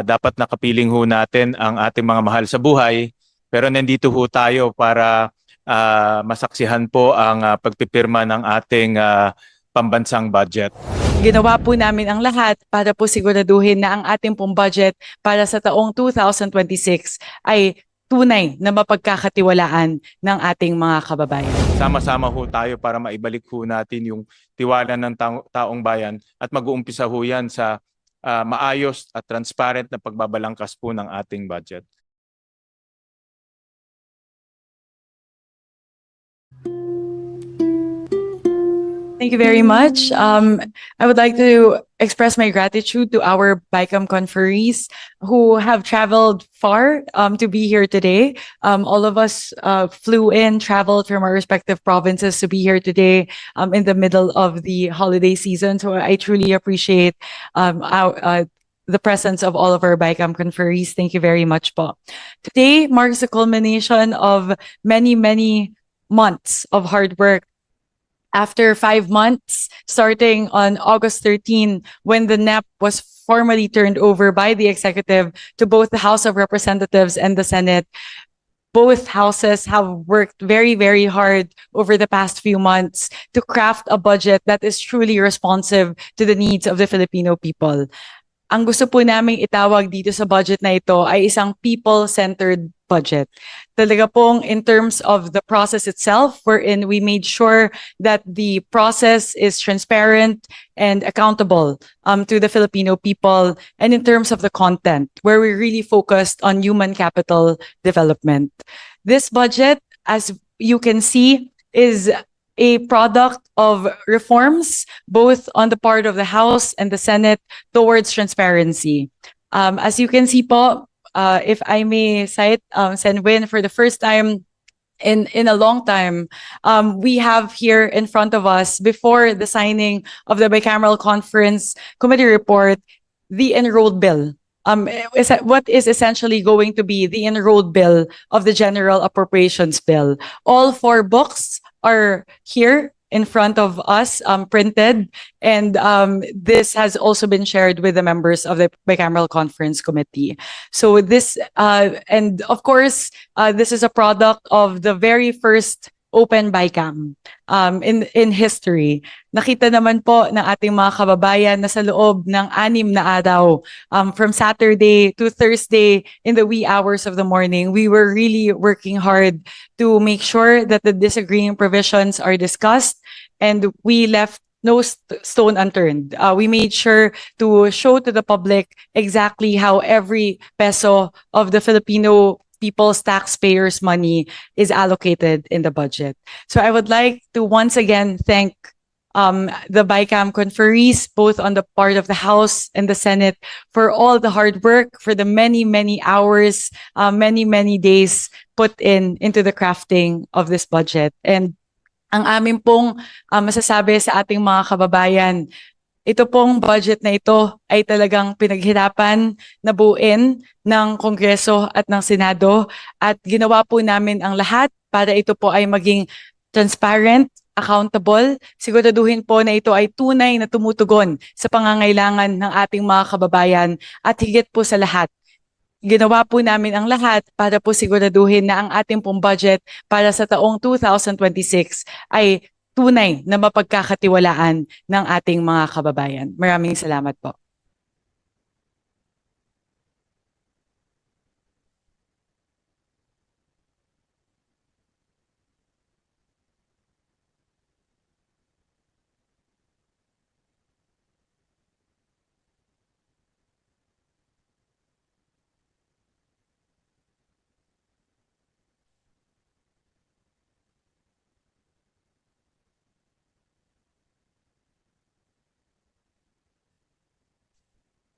dapat nakapiling ho natin ang ating mga mahal sa buhay. Pero nandito ho tayo para masaksihan po ang pagpipirma ng ating pambansang budget. Ginawa po namin ang lahat para po siguraduhin na ang ating pong budget para sa taong 2026 ay tunay na mapagkakatiwalaan ng ating mga kababayan. Sama-sama ho tayo para maibalik ho natin yung tiwala ng taong bayan at mag-uumpisa ho yan sa maayos at transparent na pagbabalangkas po ng ating budget. Thank you very much. I would like to express my gratitude to our BICAM conferees who have traveled far to be here today. All of us flew in, traveled from our respective provinces to be here today in the middle of the holiday season. So I truly appreciate the presence of all of our BICAM conferees. Thank you very much po. Today marks the culmination of many, many months of hard work. After 5 months, starting on August 13, when the NEP was formally turned over by the executive to both the House of Representatives and the Senate, both houses have worked very, very hard over the past few months to craft a budget that is truly responsive to the needs of the Filipino people. Ang gusto po naming itawag dito sa budget na ito ay isang people-centered budget. Talaga pong in terms of the process itself, wherein we made sure that the process is transparent and accountable to the Filipino people, and in terms of the content, where we really focused on human capital development. This budget, as you can see, is a product of reforms, both on the part of the House and the Senate towards transparency. As you can see po, if I may cite Senwin, for the first time in a long time, we have here in front of us, before the signing of the bicameral conference committee report, the enrolled bill. What is essentially going to be the enrolled bill of the General Appropriations Bill. All 4 books are here in front of us, printed, and this has also been shared with the members of the bicameral conference committee. So this, and of course, this is a product of the very first open BICAM in history. Nakita naman po ng ating mga kababayan na sa loob ng 6 na araw, from Saturday to Thursday in the wee hours of the morning, we were really working hard to make sure that the disagreeing provisions are discussed, and we left no stone unturned. We made sure to show to the public exactly how every peso of the Filipino people's taxpayers' money is allocated in the budget. So I would like to once again thank the BICAM conferees, both on the part of the House and the Senate, for all the hard work, for the many, many hours, many, many days put into the crafting of this budget. And ang amin pong masasabi sa ating mga kababayan, ito pong budget na ito ay talagang pinaghirapan na buuin ng Kongreso at ng Senado, at ginawa po namin ang lahat para ito po ay maging transparent, accountable. Siguraduhin po na ito ay tunay na tumutugon sa pangangailangan ng ating mga kababayan, at higit po sa lahat, ginawa po namin ang lahat para po siguraduhin na ang ating pong budget para sa taong 2026 ay tunay na mapagkakatiwalaan ng ating mga kababayan. Maraming salamat po.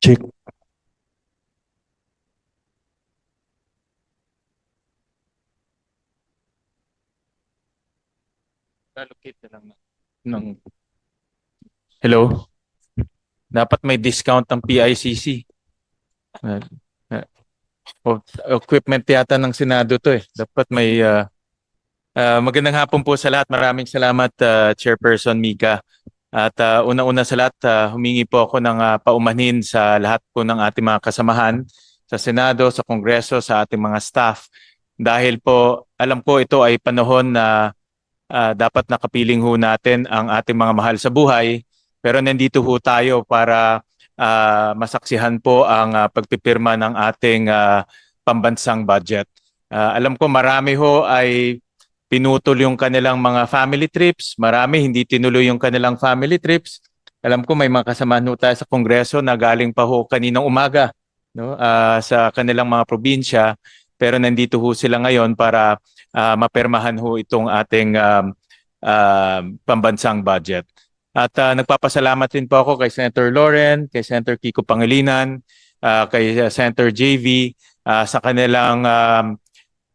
Check. Allocate na lang ng... Hello? Dapat may discount ng PICC. Equipment yata ng Senado to eh. Dapat may... magandang hapon po sa lahat. Maraming salamat, Chairperson Mika. At una-una sa lahat, humingi po ako ng paumanhin sa lahat po ng ating mga kasamahan sa Senado, sa Kongreso, sa ating mga staff. Dahil po alam ko ito ay panahon na dapat nakapiling ho natin ang ating mga mahal sa buhay. Pero nandito ho tayo para masaksihan po ang pagpipirma ng ating pambansang budget. Alam ko marami ho ay pinutol yung kanilang mga family trips, marami hindi tinuloy yung kanilang family trips. Alam ko may mga kasamahan ho tayo sa Kongreso na galing pa ho kaninang umaga, no, sa kanilang mga probinsya, pero nandito ho sila ngayon para mapermahan ho itong ating pambansang budget. At nagpapasalamat din po ako kay Senator Loren, kay Senator Kiko Pangilinan, kay Senator JV sa kanilang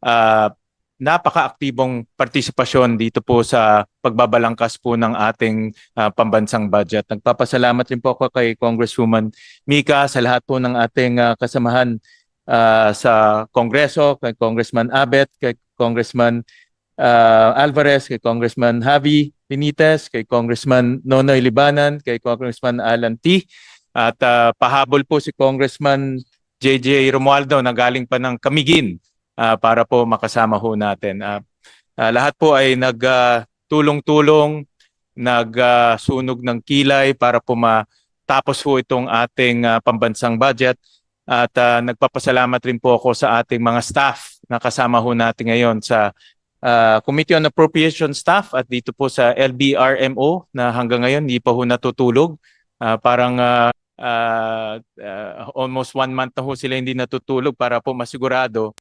uh, napaka-aktibong partisipasyon dito po sa pagbabalangkas po ng ating pambansang budget. Nagpapasalamat rin po ako kay Congresswoman Mika, sa lahat po ng ating kasamahan sa Kongreso, kay Congressman Abet, kay Congressman Alvarez, kay Congressman Javi Benitez, kay Congressman Nonoy Libanan, kay Congressman Alan T. At pahabol po si Congressman JJ Romualdo na galing pa ng Camiguin para po makasama ho natin. Lahat po ay nagtulong-tulong, nagsunog ng kilay para po matapos ho itong ating pambansang budget. At nagpapasalamat rin po ako sa ating mga staff na kasama ho natin ngayon sa Committee on Appropriation Staff at dito po sa LBRMO na hanggang ngayon hindi pa ho natutulog. Parang almost 1 month na ho sila hindi natutulog para po masigurado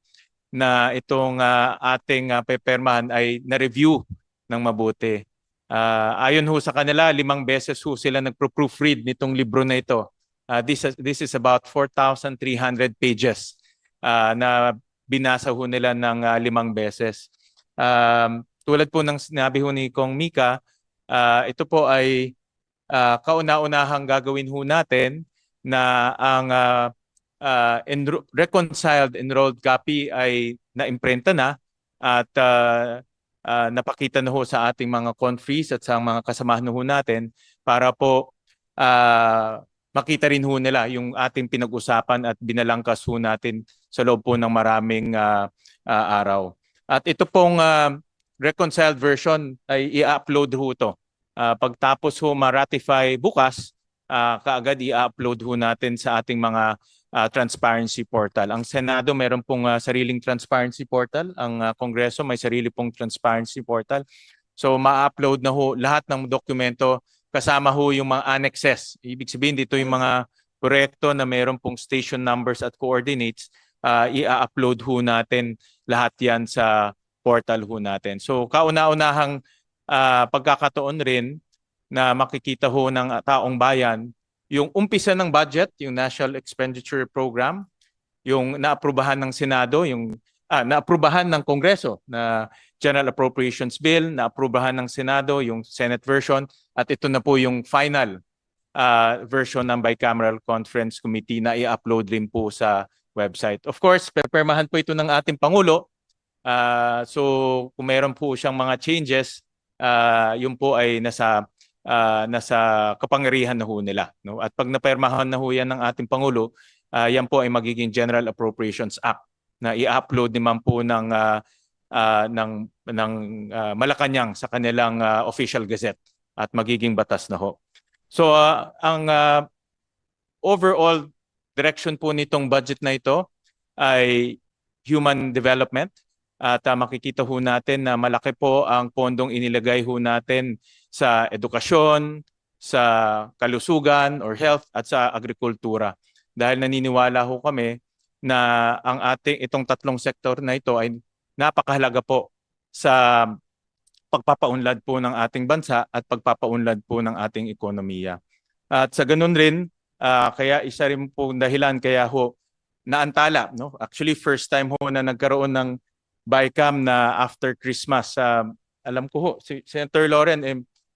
na itong ating pepermahan ay na-review ng mabuti. Ayon ho sa kanila, 5 beses ho sila nagpro-proofread nitong libro na ito. This is about 4,300 pages na binasa ho nila ng 5 beses. Tulad po ng sinabi ho ni Kong Mika, ito po ay kauna-unahang gagawin ho natin na ang reconciled enrolled copy ay naimprenta na at napakita na ho sa ating mga conferees at sa mga kasamahan ho natin para po makita rin ho nila yung ating pinag-usapan at binalangkas ho natin sa loob po ng maraming araw. At ito pong reconciled version ay i-upload ho ito. Pagtapos ho ma-ratify bukas, kaagad i-upload ho natin sa ating mga transparency portal. Ang Senado meron pong sariling transparency portal. Ang Kongreso may sarili pong transparency portal. So ma-upload na ho lahat ng dokumento kasama ho yung mga annexes. Ibig sabihin dito yung mga proyekto na meron pong station numbers at coordinates, i-upload ho natin lahat yan sa portal ho natin. So kauna-unahang pagkakataon rin na makikita ho ng taong bayan yung umpisa ng budget, yung National Expenditure Program, yung naaprubahan ng Senado, yung naaprubahan ng Kongreso na General Appropriations Bill, naaprubahan ng Senado, yung Senate version, at ito na po yung final version ng Bicameral Conference Committee na i-upload rin po sa website. Of course, pepermahan po ito ng ating Pangulo. So kung meron po siyang mga changes, yun po ay nasa kapangyarihan na ho nila. No? At pag napermahan na ho yan ng ating Pangulo, yan po ay magiging General Appropriations Act na i-upload naman po ng Malacanang sa kanilang official gazette at magiging batas na ho. So ang overall direction po nitong budget na ito ay human development at makikita ho natin na malaki po ang pondong inilagay ho natin sa edukasyon, sa kalusugan or health at sa agrikultura. Dahil naniniwala ho kami na ang itong tatlong sektor na ito ay napakahalaga po sa pagpapaunlad po ng ating bansa at pagpapaunlad po ng ating ekonomiya. At sa ganun rin, kaya isa rin po dahilan kaya ho naantala. No? Actually, first time ho na nagkaroon ng BICAM na after Christmas. Alam ko ho, si Senator Loren,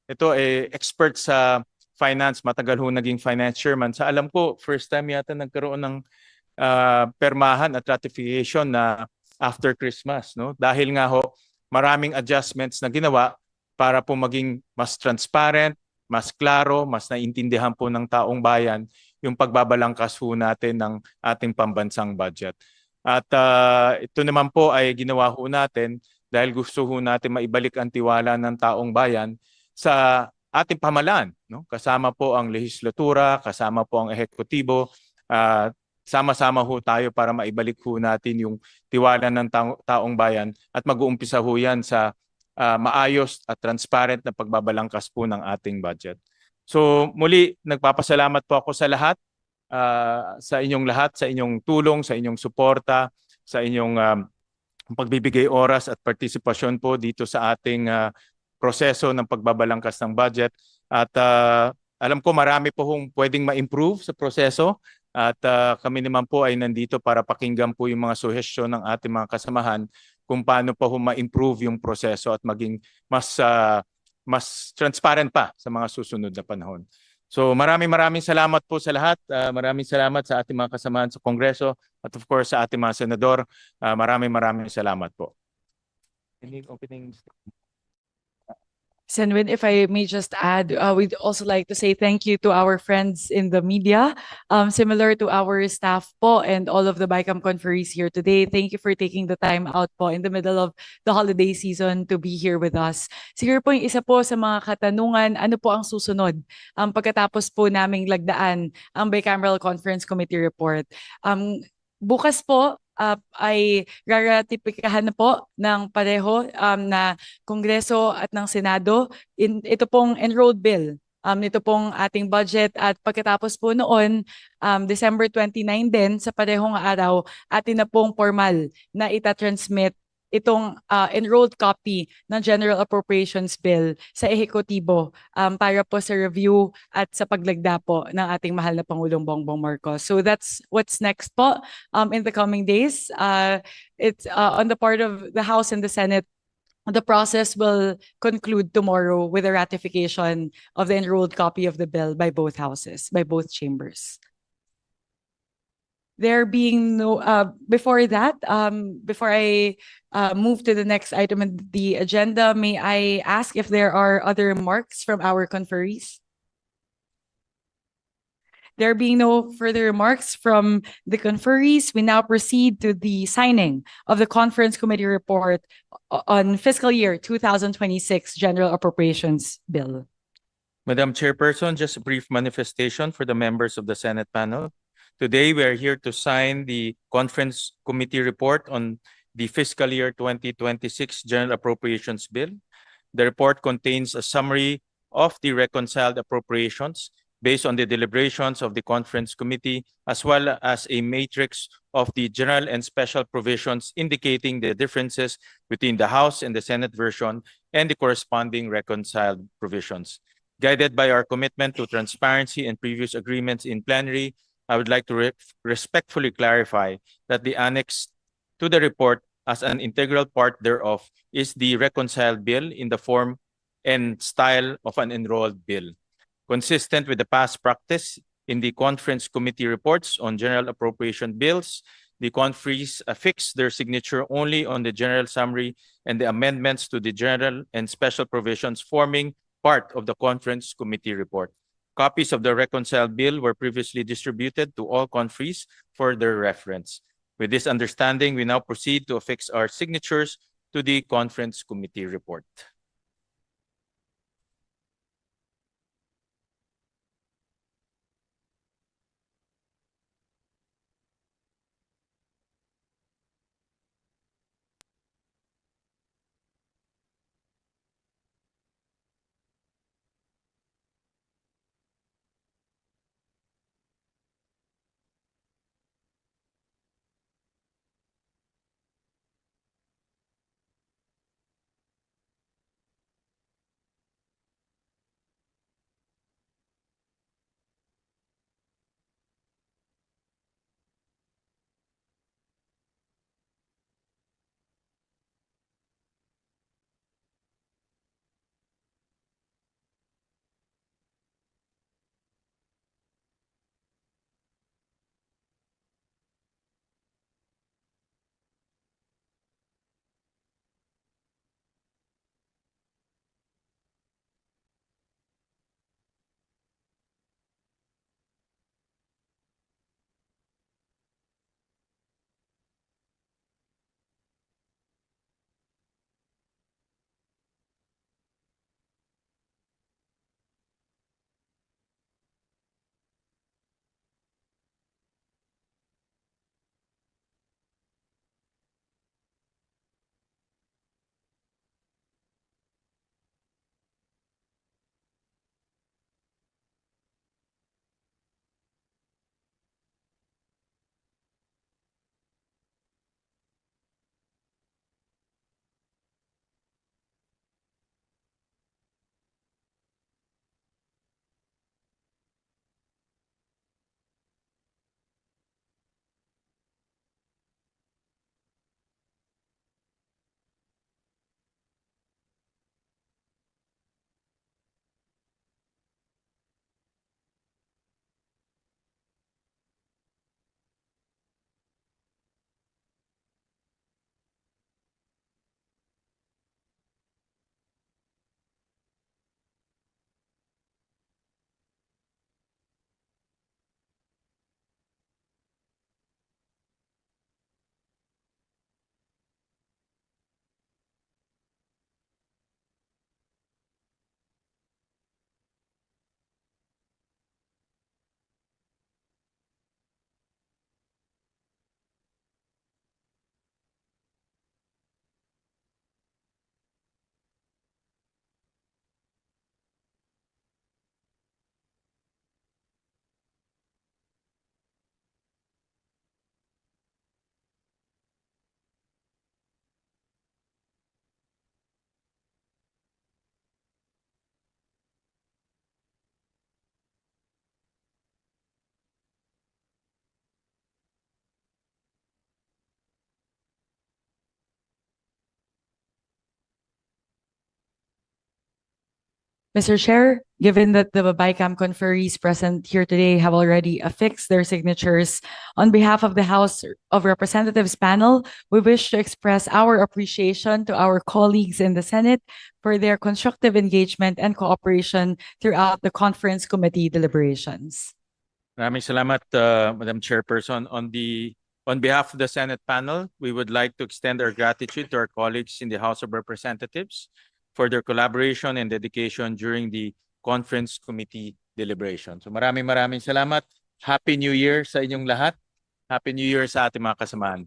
ito expert sa finance, matagal ho naging finance chairman. Sa alam ko, first time yata nagkaroon ng permahan at ratification na after Christmas. No? Dahil nga ho, maraming adjustments na ginawa para po maging mas transparent, mas klaro, mas naintindihan po ng taong bayan yung pagbabalangkas ho natin ng ating pambansang budget. At ito naman po ay ginawa ho natin dahil gusto ho natin maibalik ang tiwala ng taong bayan sa ating pamahalaan. No? Kasama po ang lehislatura, kasama po ang ehekutibo, sama-sama ho tayo para maibalik ho natin yung tiwala ng taong bayan at mag-uumpisa ho yan sa maayos at transparent na pagbabalangkas po ng ating budget. So muli, nagpapasalamat po ako sa inyong lahat, sa inyong tulong, sa inyong suporta, sa inyong pagbibigay oras at partisipasyon po dito sa ating proseso ng pagbabalangkas ng budget. At alam ko marami po hong pwedeng ma-improve sa proseso at kami naman po ay nandito para pakinggan po yung mga suhestyon ng ating mga kasamahan kung paano pa ma-improve yung proseso at maging mas transparent pa sa mga susunod na panahon. So maraming salamat po sa lahat. Maraming salamat sa ating mga kasamahan sa Kongreso at of course sa ating mga senador. Maraming salamat po. Any opening? Senwin, if I may just add, we'd also like to say thank you to our friends in the media, similar to our staff po and all of the BICAM conferees here today. Thank you for taking the time out po in the middle of the holiday season to be here with us. Siguro po yung isa po sa mga katanungan, ano po ang susunod pagkatapos po naming lagdaan ang Bicameral Conference Committee report. Bukas po, ay raratipikahan na po ng pareho na Kongreso at ng Senado ito pong enrolled bill. Nito pong ating budget at pagkatapos po noon, December 29 din sa parehong araw, atin na pong formal na itatransmit itong enrolled copy ng General Appropriations Bill sa ehekutibo para po sa review at sa paglagda po ng ating mahal na Pangulong Bongbong Marcos. So that's what's next po in the coming days. It's on the part of the House and the Senate. The process will conclude tomorrow with the ratification of the enrolled copy of the bill by both houses, by both chambers. There being no, before that, before I move to the next item on the agenda, may I ask if there are other remarks from our conferees? There being no further remarks from the conferees, we now proceed to the signing of the Conference Committee report on fiscal year 2026 General Appropriations Bill. Madam Chairperson, just a brief manifestation for the members of the Senate panel. Today, we are here to sign the Conference Committee report on the fiscal year 2026 General Appropriations Bill. The report contains a summary of the reconciled appropriations based on the deliberations of the Conference Committee, as well as a matrix of the general and special provisions indicating the differences between the House and the Senate version and the corresponding reconciled provisions. Guided by our commitment to transparency and previous agreements in plenary, I would like to respectfully clarify that the annex to the report as an integral part thereof is the reconciled bill in the form and style of an enrolled bill. Consistent with the past practice in the Conference Committee reports on general appropriation bills, the conferees affix their signature only on the general summary and the amendments to the general and special provisions forming part of the Conference Committee report. Copies of the reconciled bill were previously distributed to all conferees for their reference. With this understanding, we now proceed to affix our signatures to the Conference Committee report. Mr. Chair, given that the BICAM conferees present here today have already affixed their signatures, on behalf of the House of Representatives panel, we wish to express our appreciation to our colleagues in the Senate for their constructive engagement and cooperation throughout the conference committee deliberations. Maraming salamat, Madam Chairperson. On behalf of the Senate panel, we would like to extend our gratitude to our colleagues in the House of Representatives for their collaboration and dedication during the conference committee deliberation. So maraming salamat. Happy New Year sa inyong lahat. Happy New Year sa ating mga kasamahan.